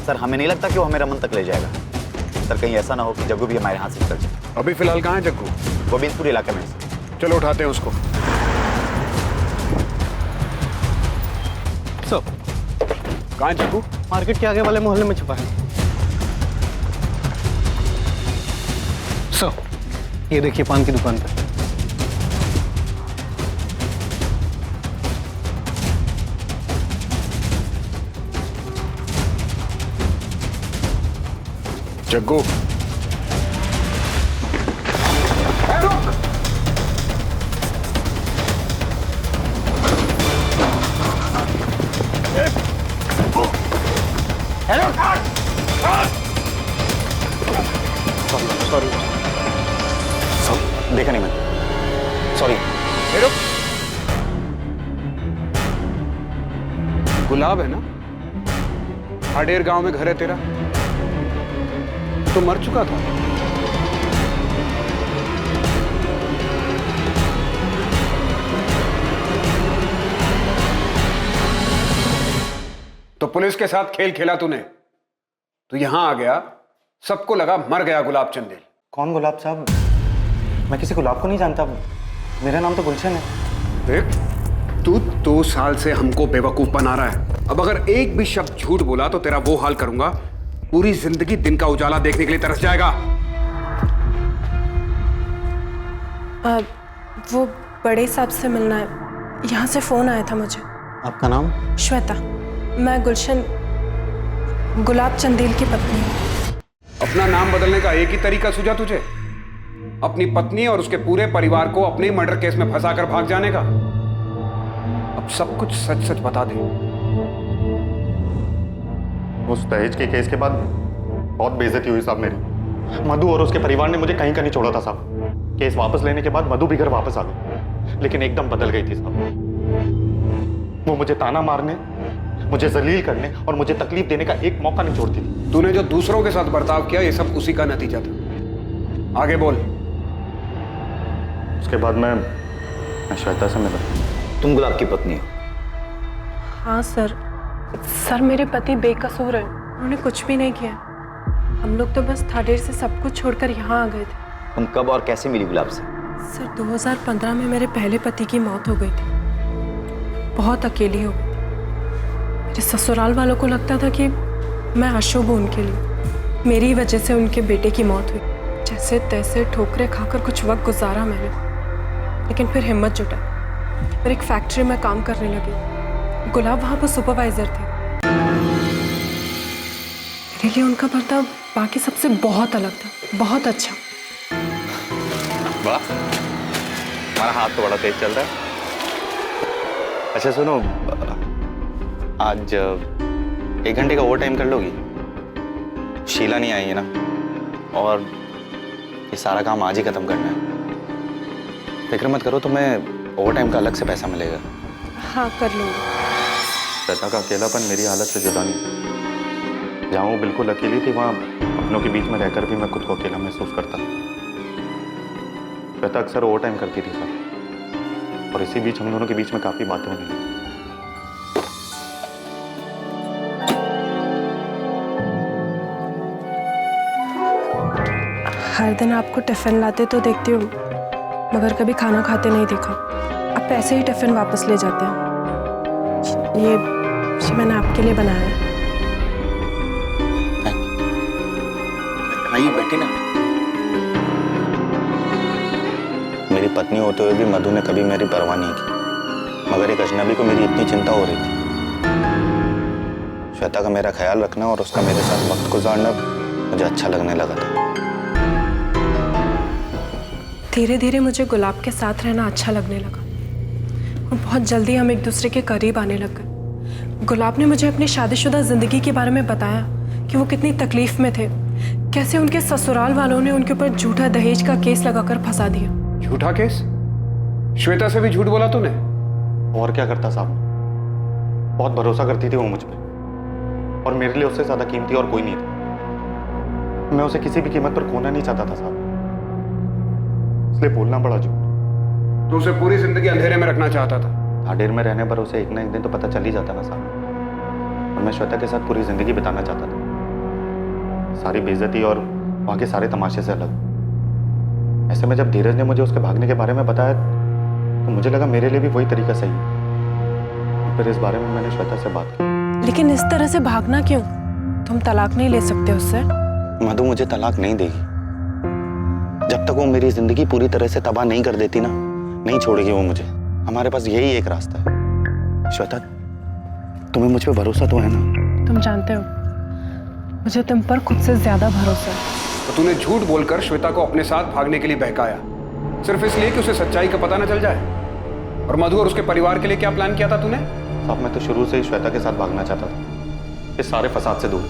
सर हमें नहीं लगता कि वो हमें रमन तक ले जाएगा। सर कहीं ऐसा ना हो कि जग्गू भी हमारे हाथ से निकल जाए। अभी फिलहाल कहाँ है जग्गू? गोविंदपुर इलाके में। चलो उठाते हैं उसको। कहाँ है जग्गू? मार्केट के आगे वाले मोहल्ले में छुपा है। ये देखिए पान की दुकान पे। जग्गू सॉरी देखा नहीं मैंने, सॉरी। गुलाब है ना? हाडेर गांव में घर है तेरा? तो मर चुका था। तो पुलिस के साथ खेल खेला तूने, तू यहां आ गया, सबको लगा मर गया गुलाब चंदेल। कौन गुलाब साहब? मैं किसी गुलाब को नहीं जानता, मेरा नाम तो गुलशन है। देख तू 2 साल से हमको बेवकूफ बना रहा है। अब अगर एक भी शब्द झूठ बोला तो तेरा वो हाल करूंगा, पूरी जिंदगी दिन का उजाला देखने के लिए तरस जाएगा। वो बड़े साहब से मिलना है, यहाँ से फोन आया था मुझे। आपका नाम? श्वेता, मैं गुलशन गुलाब चंदेल की पत्नी हूँ। अपना नाम बदलने का एक ही तरीका सूझा तुझे, अपनी पत्नी और उसके पूरे परिवार को अपने मर्डर केस में फंसाकर भाग जाने का। अब सब कुछ सच सच बता दे। उस दहेज के केस के बाद बहुत बेइज्जती हुई साहब मेरी। मधु और उसके परिवार ने मुझे कहीं का नहीं छोड़ा था साहब। केस वापस लेने के बाद मधु भी घर वापस आ गई, लेकिन एकदम बदल गई थी साहब। वो मुझे ताना मारने, मुझे जलील करने और मुझे तकलीफ देने का एक मौका नहीं छोड़ती थी। तूने जो दूसरों के साथ बर्ताव किया, ये सब उसी का नतीजा था। आगे बोल। उसके बाद मैं श्वेता से मिला। तुम गुलाब की पत्नी हो? हाँ सर, मेरे पति बेकसूर है, उन्होंने कुछ भी नहीं किया। हम लोग तो बस थाडेर से सब कुछ छोड़कर यहाँ आ गए थे। तुम कब और कैसे मिली गुलाब से? सर 2015 में मेरे पहले पति की मौत हो गई थी, बहुत अकेली हो गई। मेरे ससुराल वालों को लगता था कि मैं अशुभ हूँ उनके लिए, मेरी वजह से उनके बेटे की मौत हुई। जैसे तैसे ठोकरें खाकर कुछ वक्त गुजारा मैंने, लेकिन फिर हिम्मत जुटा और एक फैक्ट्री में काम करने लगी। गुलाब वहाँ पर सुपरवाइजर थे। मेरे लिए उनका बर्ताव बाकी सबसे बहुत अलग था, बहुत अच्छा। वाह, हमारा हाथ तो बड़ा तेज चल रहा है। अच्छा सुनो, आज 1 घंटे का ओवर टाइम कर लोगी? शीला नहीं आई है ना, और ये सारा काम आज ही खत्म करना है। फिक्र मत करो, तुम्हें ओवर टाइम का अलग से पैसा मिलेगा। हाँ कर लूँगी। श्वेता का अकेलापन मेरी हालत से जुदा नहीं। जहाँ वो बिल्कुल अकेली थी, वहाँ अपनों के बीच में रहकर भी मैं खुद को अकेला महसूस करता। श्वेता अक्सर ओवर टाइम करती थी सर, और इसी बीच हम दोनों के बीच में काफ़ी बातें होने लगी। हर दिन आपको टिफिन लाते तो देखती हूँ, मगर कभी खाना खाते नहीं देखा। आप ऐसे ही टिफिन वापस ले जाते हैं। ये मैंने आपके लिए बनाया है। आइए बैठे ना। मेरी पत्नी होते हुए भी मधु ने कभी मेरी परवाह नहीं की, मगर एक अजनबी को मेरी इतनी चिंता हो रही थी। श्वेता का मेरा ख्याल रखना और उसका मेरे साथ वक्त गुजारना मुझे अच्छा लगने लगा था। धीरे धीरे मुझे गुलाब के साथ रहना अच्छा लगने लगा और बहुत जल्दी हम एक दूसरे के करीब आने लग गए। गुलाब ने मुझे अपनी शादीशुदा जिंदगी के बारे में बताया कि वो कितनी तकलीफ में थे, कैसे उनके ससुराल वालों ने उनके ऊपर झूठा दहेज का केस लगाकर फंसा दिया। झूठा केस? श्वेता से भी झूठ बोला तूने? और क्या करता साहब, बहुत भरोसा करती थी वो मुझ पे, और मेरे लिए उससे ज्यादा कीमती और कोई नहीं था। मैं उसे किसी भी कीमत पर खोना नहीं चाहता था साहब, इसलिए बोलना पड़ा झूठ। तो उसे पूरी जिंदगी अंधेरे में रखना चाहता था? आडेर में रहने पर उसे एक ना एक दिन तो पता चल ही जाता ना साहब, और मैं श्वेता के साथ पूरी जिंदगी बिताना चाहता था, सारी बेइज्जती और वहाँ के सारे तमाशे से अलग। ऐसे में जब धीरज ने मुझे उसके भागने के बारे में बताया तो मुझे लगा मेरे लिए भी वही तरीका सही है। फिर इस बारे में मैंने श्वेता से बात की। लेकिन इस तरह से भागना क्यों? तुम तलाक नहीं ले सकते उससे? मधु मुझे तलाक नहीं देगी। जब तक वो मेरी जिंदगी पूरी तरह से तबाह नहीं कर देती ना, नहीं छोड़ेगी वो मुझे। हमारे पास यही एक रास्ता है। श्वेता, तुम्हें मुझ पे भरोसा तो है ना? तुम जानते हो मुझे तुम पर खुद से ज्यादा भरोसा है। तो तूने झूठ बोलकर श्वेता को अपने साथ भागने के लिए बहकाया, सिर्फ इसलिए कि उसे सच्चाई का पता न चल जाए। और मधु और उसके परिवार के लिए क्या प्लान किया था तूने? साहब मैं तो शुरू से ही श्वेता के साथ भागना चाहता था, इस सारे फसाद से दूर।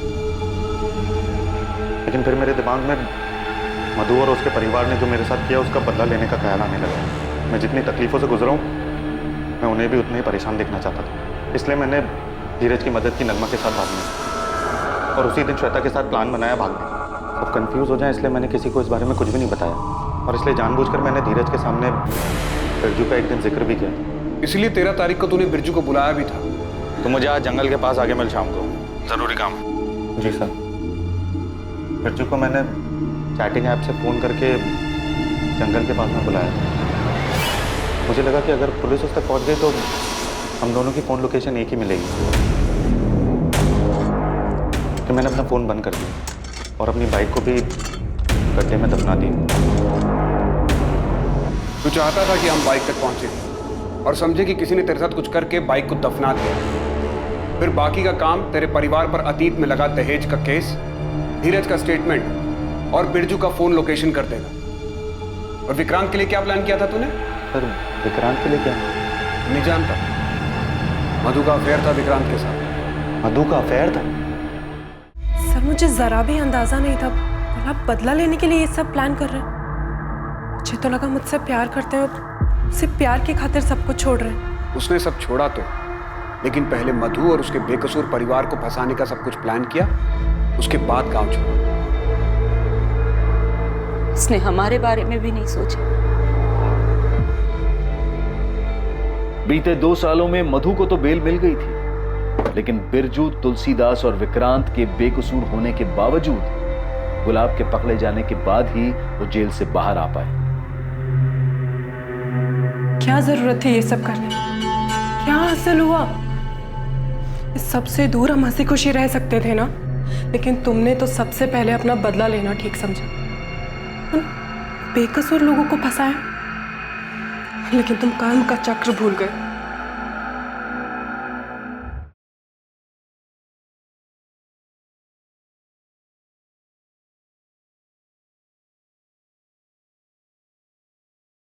लेकिन फिर मेरे दिमाग में मधु और उसके परिवार ने जो मेरे साथ किया उसका बदला लेने का ख्याल आने लगा। मैं जितनी तकलीफों से गुजरा हूँ मैं उन्हें भी उतना ही परेशान देखना चाहता था, इसलिए मैंने धीरज की मदद की नगमा के साथ भागने, और उसी दिन श्वेता के साथ प्लान बनाया भागने। अब कंफ्यूज हो जाए इसलिए मैंने किसी को इस बारे में कुछ भी नहीं बताया, और इसलिए जानबूझकर मैंने धीरज के सामने बिरजू का एक दिन जिक्र भी किया। इसलिए 13 तारीख को तूने बिरजू को बुलाया भी था। तो मुझे आज जंगल के पास आगे मिल शाम को, जरूरी काम। जी सर। बिरजू को मैंने चैटिंग ऐप से फ़ोन करके जंगल के पास में बुलाया था। मुझे लगा कि अगर पुलिस उस तक पहुंच गई तो हम दोनों की फ़ोन लोकेशन एक ही मिलेगी। तो मैंने अपना फ़ोन बंद कर दिया और अपनी बाइक को भी गड्ढे में दफना दी। तू चाहता था कि हम बाइक तक पहुंचे और समझे कि किसी ने तेरे साथ कुछ करके बाइक को दफना दिया। फिर बाकी का काम तेरे परिवार पर अतीत में लगा दहेज का केस, धीरज का स्टेटमेंट और बिरजू का फोन लोकेशन कर देगा। और विक्रांत के लिए क्या प्लान किया था तूने? सर विक्रांत के लिए क्या? नहीं जानता। मधु का अफेयर था विक्रांत के साथ। मधु का अफेयर था? सर मुझे जरा भी अंदाजा नहीं था गुलाब बदला लेने के लिए ये सब प्लान कर रहे हैं। मुझे तो लगा मुझसे प्यार करते हैं, सिर्फ प्यार की खातिर सब कुछ छोड़ रहे हैं। उसने सब छोड़ा तो, लेकिन पहले मधु और उसके बेकसूर परिवार को फंसाने का सब कुछ प्लान किया, उसके बाद गांव छोड़ा। उसने हमारे बारे में भी नहीं सोचा। बीते 2 सालों में मधु को तो बेल मिल गई थी, लेकिन बिरजू, तुलसीदास और विक्रांत के बेकसूर होने के बावजूद गुलाब के पकड़े जाने के बाद ही वो जेल से बाहर आ पाए। क्या जरूरत थी ये सब करने? क्या हासिल हुआ? इस सबसे दूर हम हंसी खुशी रह सकते थे ना, लेकिन तुमने तो सबसे पहले अपना बदला लेना ठीक समझा। उन बेकसूर लोगों को फंसाया, लेकिन तुम कर्म का चक्र भूल गए।